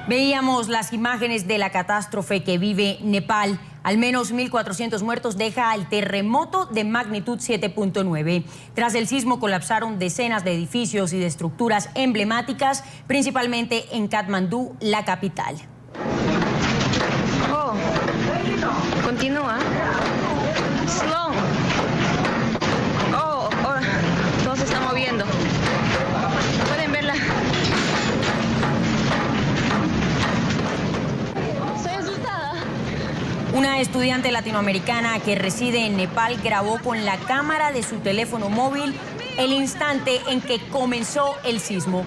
Veíamos las imágenes de la catástrofe que vive Nepal. Al menos 1.400 muertos deja el terremoto de magnitud 7.9. Tras el sismo colapsaron decenas de edificios y de estructuras emblemáticas, principalmente en Katmandú, la capital. Oh, continúa. Slow. Oh, todo se está moviendo. Pueden verla. Una estudiante latinoamericana que reside en Nepal grabó con la cámara de su teléfono móvil el instante en que comenzó el sismo.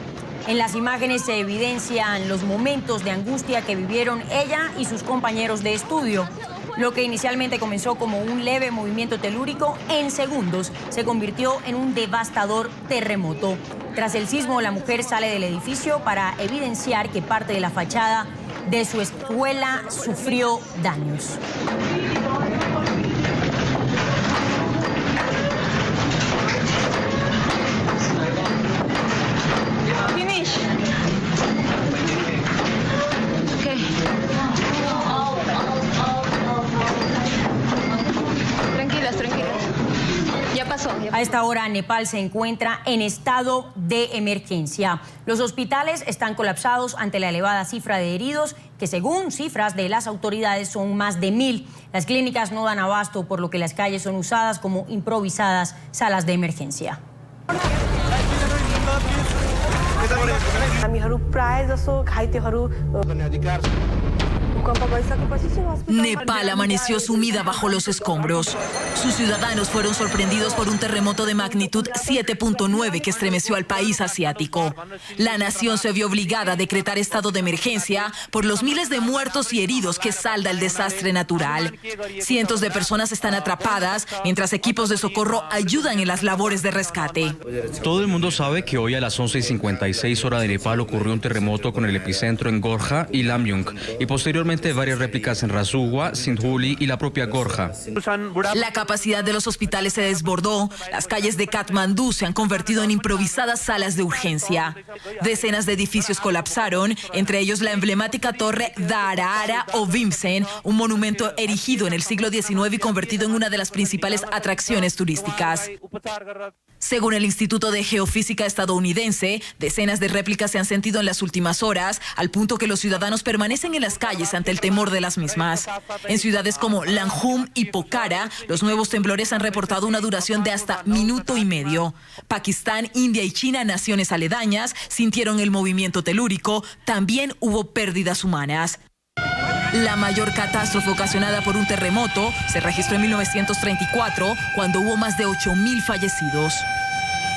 En las imágenes se evidencian los momentos de angustia que vivieron ella y sus compañeros de estudio. Lo que inicialmente comenzó como un leve movimiento telúrico, en segundos se convirtió en un devastador terremoto. Tras el sismo, la mujer sale del edificio para evidenciar que parte de la fachada de su escuela sufrió daños. Finish. Okay. Tranquilas, tranquilas. Ya pasó. A esta hora, Nepal se encuentra en estado de emergencia. Los hospitales están colapsados ante la elevada cifra de heridos, que según cifras de las autoridades son más de 1.000. Las clínicas no dan abasto, por lo que las calles son usadas como improvisadas salas de emergencia. Nepal amaneció sumida bajo los escombros. Sus ciudadanos fueron sorprendidos por un terremoto de magnitud 7.9 que estremeció al país asiático. La nación se vio obligada a decretar estado de emergencia por los miles de muertos y heridos que salda el desastre natural. Cientos de personas están atrapadas, mientras equipos de socorro ayudan en las labores de rescate. Todo el mundo sabe que hoy a las 11:56 hora de Nepal ocurrió un terremoto con el epicentro en Gorja y Lamjung, y posteriormente varias réplicas en Rasugwa, Sindhuli y la propia Gorja. La capacidad de los hospitales se desbordó. Las calles de Katmandú se han convertido en improvisadas salas de urgencia. Decenas de edificios colapsaron, entre ellos la emblemática torre Dharara o Bhimsen, un monumento erigido en el siglo XIX y convertido en una de las principales atracciones turísticas. Según el Instituto de Geofísica estadounidense, decenas de réplicas se han sentido en las últimas horas, al punto que los ciudadanos permanecen en las calles ante el temor de las mismas. En ciudades como Langhum y Pokhara, los nuevos temblores han reportado una duración de hasta minuto y medio. Pakistán, India y China, naciones aledañas, sintieron el movimiento telúrico. También hubo pérdidas humanas. La mayor catástrofe ocasionada por un terremoto se registró en 1934, cuando hubo más de 8.000 fallecidos.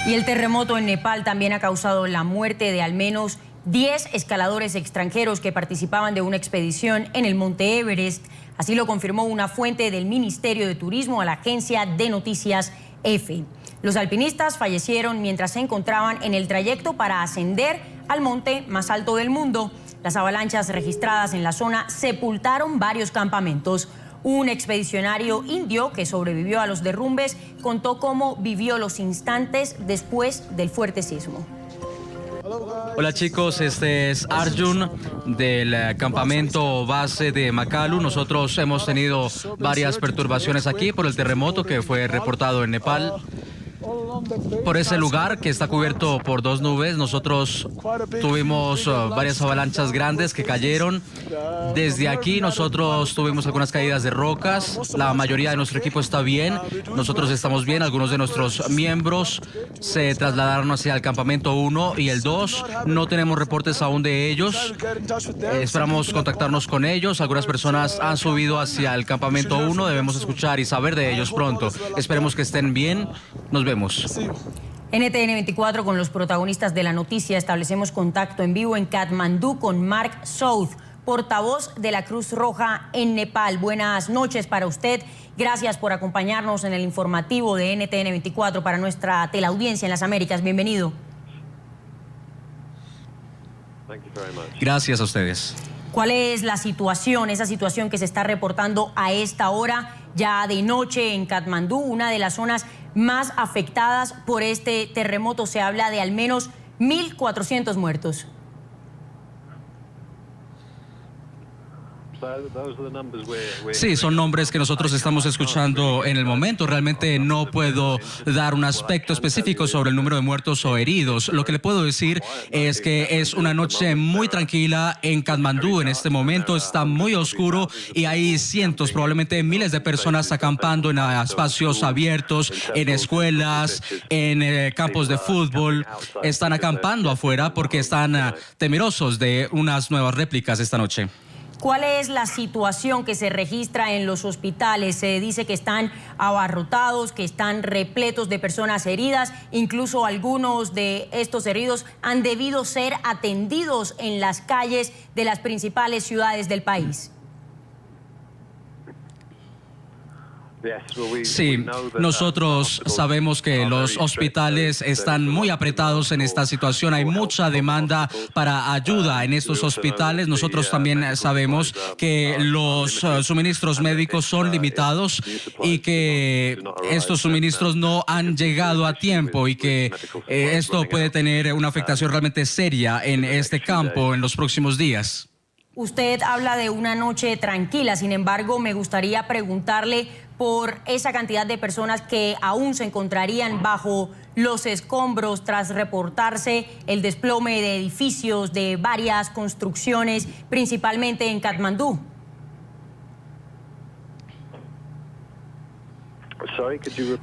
Y el terremoto en Nepal también ha causado la muerte de al menos 10 escaladores extranjeros que participaban de una expedición en el Monte Everest. Así lo confirmó una fuente del Ministerio de Turismo a la agencia de noticias EFE. Los alpinistas fallecieron mientras se encontraban en el trayecto para ascender al monte más alto del mundo. Las avalanchas registradas en la zona sepultaron varios campamentos. Un expedicionario indio que sobrevivió a los derrumbes contó cómo vivió los instantes después del fuerte sismo. Hola chicos, este es Arjun del campamento base de Makalu. Nosotros hemos tenido varias perturbaciones aquí por el terremoto que fue reportado en Nepal. Por ese lugar que está cubierto por dos nubes, nosotros tuvimos varias avalanchas grandes que cayeron. Desde aquí nosotros tuvimos algunas caídas de rocas. La mayoría de nuestro equipo está bien. Nosotros estamos bien. Algunos de nuestros miembros se trasladaron hacia el campamento 1 y el 2. No tenemos reportes aún de ellos. Esperamos contactarnos con ellos. Algunas personas han subido hacia el campamento 1. Debemos escuchar y saber de ellos pronto. Esperemos que estén bien. Nos vemos. NTN 24 con los protagonistas de la noticia. Establecemos contacto en vivo en Katmandú con Mark South, portavoz de la Cruz Roja en Nepal. Buenas noches para usted. Gracias por acompañarnos en el informativo de NTN 24 para nuestra teleaudiencia en las Américas. Bienvenido. Gracias a ustedes. ¿Cuál es la situación, esa situación que se está reportando a esta hora, ya de noche en Katmandú, una de las zonas más afectadas por este terremoto? Se habla de al menos 1.400 muertos. Sí, son nombres que nosotros estamos escuchando en el momento. Realmente no puedo dar un aspecto específico sobre el número de muertos o heridos. Lo que le puedo decir es que es una noche muy tranquila en Katmandú. En este momento está muy oscuro y hay cientos, probablemente miles de personas acampando en espacios abiertos, en escuelas, en campos de fútbol. Están acampando afuera porque están temerosos de unas nuevas réplicas esta noche. ¿Cuál es la situación que se registra en los hospitales? Se dice que están abarrotados, que están repletos de personas heridas. Incluso algunos de estos heridos han debido ser atendidos en las calles de las principales ciudades del país. Sí, nosotros sabemos que los hospitales están muy apretados en esta situación. Hay mucha demanda para ayuda en estos hospitales. Nosotros también sabemos que los suministros médicos son limitados y que estos suministros no han llegado a tiempo y que esto puede tener una afectación realmente seria en este campo en los próximos días. Usted habla de una noche tranquila, sin embargo, me gustaría preguntarle por esa cantidad de personas que aún se encontrarían bajo los escombros tras reportarse el desplome de edificios de varias construcciones, principalmente en Katmandú.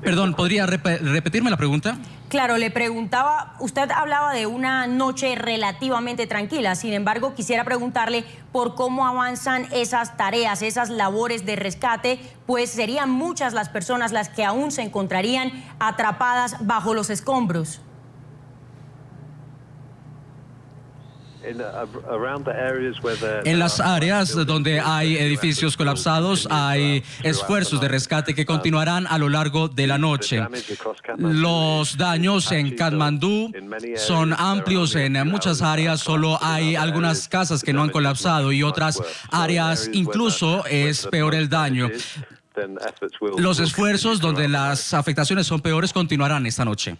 Perdón, ¿podría repetirme la pregunta? Claro, le preguntaba, usted hablaba de una noche relativamente tranquila, sin embargo, quisiera preguntarle por cómo avanzan esas tareas, esas labores de rescate, pues serían muchas las personas las que aún se encontrarían atrapadas bajo los escombros. En las áreas donde hay edificios colapsados hay esfuerzos de rescate que continuarán a lo largo de la noche. Los daños en Katmandú son amplios en muchas áreas, solo hay algunas casas que no han colapsado y otras áreas incluso es peor el daño. Los esfuerzos donde las afectaciones son peores continuarán esta noche.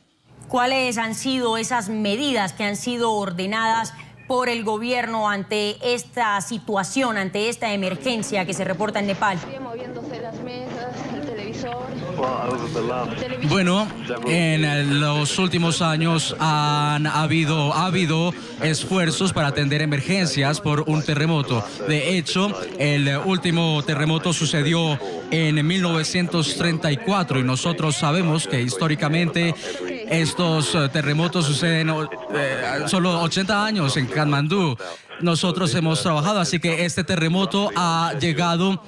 ¿Cuáles han sido esas medidas que han sido ordenadas por el gobierno ante esta situación, ante esta emergencia que se reporta en Nepal? Bueno, en los últimos años ha habido esfuerzos para atender emergencias por un terremoto. De hecho, el último terremoto sucedió en 1934 y nosotros sabemos que históricamente estos terremotos suceden solo 80 años en Katmandú. Nosotros hemos trabajado, así que este terremoto ha llegado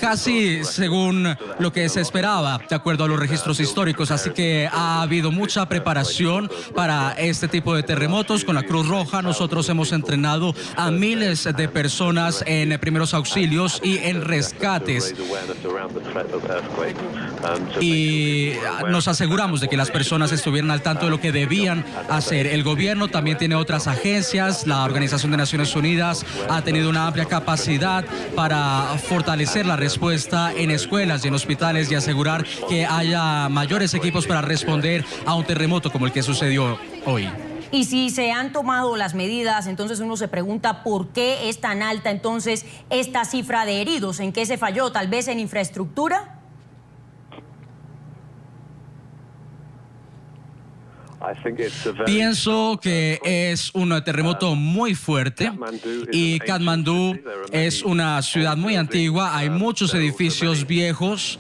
casi según lo que se esperaba, de acuerdo a los registros históricos. Así que ha habido mucha preparación para este tipo de terremotos. Con la Cruz Roja nosotros hemos entrenado a miles de personas en primeros auxilios y en rescates. Y nos aseguramos de que las personas estuvieran al tanto de lo que debían hacer. El gobierno también tiene otras agencias. La Organización de Naciones Unidas ha tenido una amplia capacidad para fortalecer la respuesta en escuelas y en hospitales y asegurar que haya mayores equipos para responder a un terremoto como el que sucedió hoy. Y si se han tomado las medidas, entonces uno se pregunta por qué es tan alta entonces esta cifra de heridos. ¿En qué se falló? ¿Tal vez en infraestructura? Pienso que es un terremoto muy fuerte y Katmandú es una ciudad muy antigua, hay muchos edificios viejos.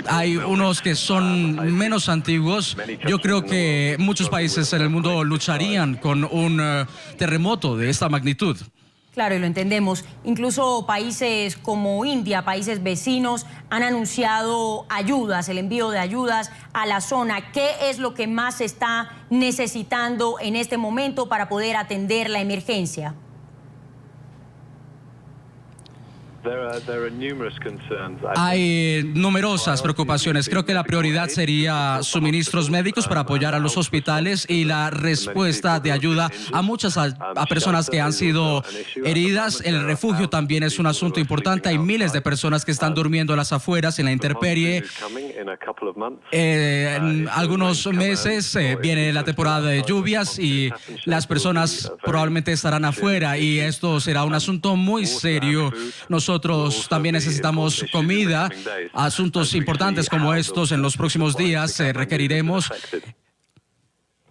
Hay unos que son menos antiguos. Yo creo que muchos países en el mundo lucharían con un terremoto de esta magnitud. Claro, y lo entendemos. Incluso países como India, países vecinos, han anunciado ayudas, el envío de ayudas a la zona. ¿Qué es lo que más se está necesitando en este momento para poder atender la emergencia? Hay numerosas preocupaciones. Creo que la prioridad sería suministros médicos para apoyar a los hospitales y la respuesta de ayuda a muchas personas que han sido heridas. El refugio también es un asunto importante. Hay miles de personas que están durmiendo a las afueras en la intemperie. En algunos meses viene la temporada de lluvias y las personas probablemente estarán afuera y esto será un asunto muy serio. Nosotros también necesitamos comida. Asuntos importantes como estos en los próximos días requeriremos.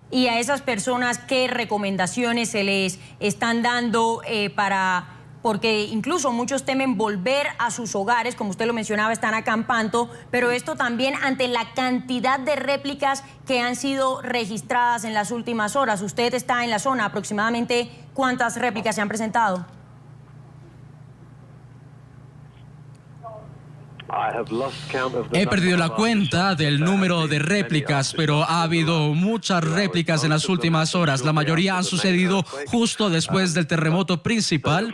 Y a esas personas, ¿qué recomendaciones se les están dando porque incluso muchos temen volver a sus hogares, como usted lo mencionaba, están acampando, pero esto también ante la cantidad de réplicas que han sido registradas en las últimas horas? Usted está en la zona, aproximadamente, ¿cuántas réplicas se han presentado? He perdido la cuenta del número de réplicas, pero ha habido muchas réplicas en las últimas horas. La mayoría han sucedido justo después del terremoto principal,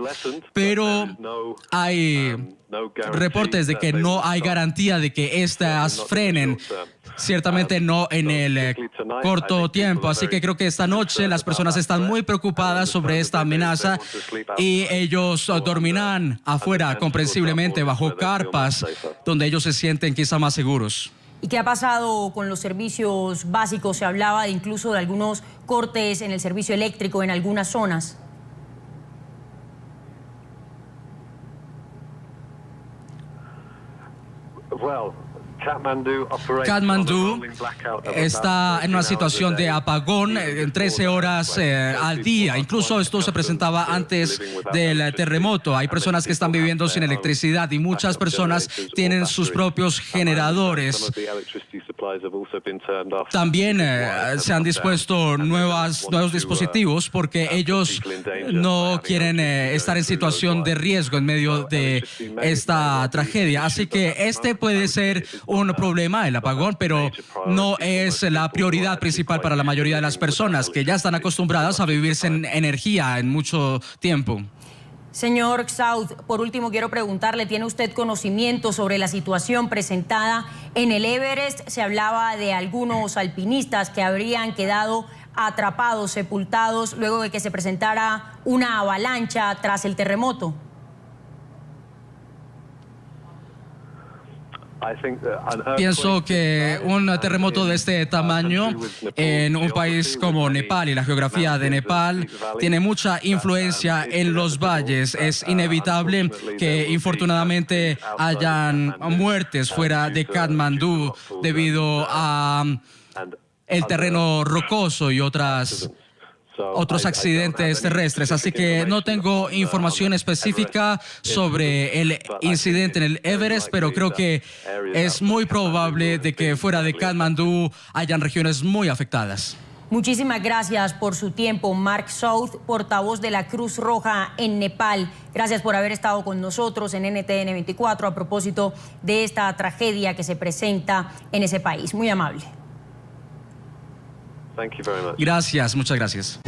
pero hay reportes de que no hay garantía de que estas frenen. Ciertamente no en el corto tiempo, así que creo que esta noche las personas están muy preocupadas sobre esta amenaza y ellos dormirán afuera comprensiblemente bajo carpas donde ellos se sienten quizá más seguros. ¿Y qué ha pasado con los servicios básicos? Se hablaba incluso de algunos cortes en el servicio eléctrico en algunas zonas. Katmandú está en una situación de apagón en 13 horas al día. Incluso esto se presentaba antes del terremoto. Hay personas que están viviendo sin electricidad y muchas personas tienen sus propios generadores. También se han dispuesto nuevos dispositivos porque ellos no quieren estar en situación de riesgo en medio de esta tragedia. Así que este puede ser un problema, el apagón, pero no es la prioridad principal para la mayoría de las personas que ya están acostumbradas a vivir sin energía en mucho tiempo. Señor South, por último quiero preguntarle, ¿tiene usted conocimiento sobre la situación presentada en el Everest? Se hablaba de algunos alpinistas que habrían quedado atrapados, sepultados, luego de que se presentara una avalancha tras el terremoto. Pienso que un terremoto de este tamaño en un país como Nepal y la geografía de Nepal tiene mucha influencia en los valles. Es inevitable que infortunadamente hayan muertes fuera de Katmandú debido a el terreno rocoso y otros accidentes terrestres, así que no tengo información específica sobre el incidente en el Everest, pero creo que es muy probable de que fuera de Katmandú hayan regiones muy afectadas. Muchísimas gracias por su tiempo, Mark South, portavoz de la Cruz Roja en Nepal. Gracias por haber estado con nosotros en NTN 24 a propósito de esta tragedia que se presenta en ese país. Muy amable. Gracias, muchas gracias.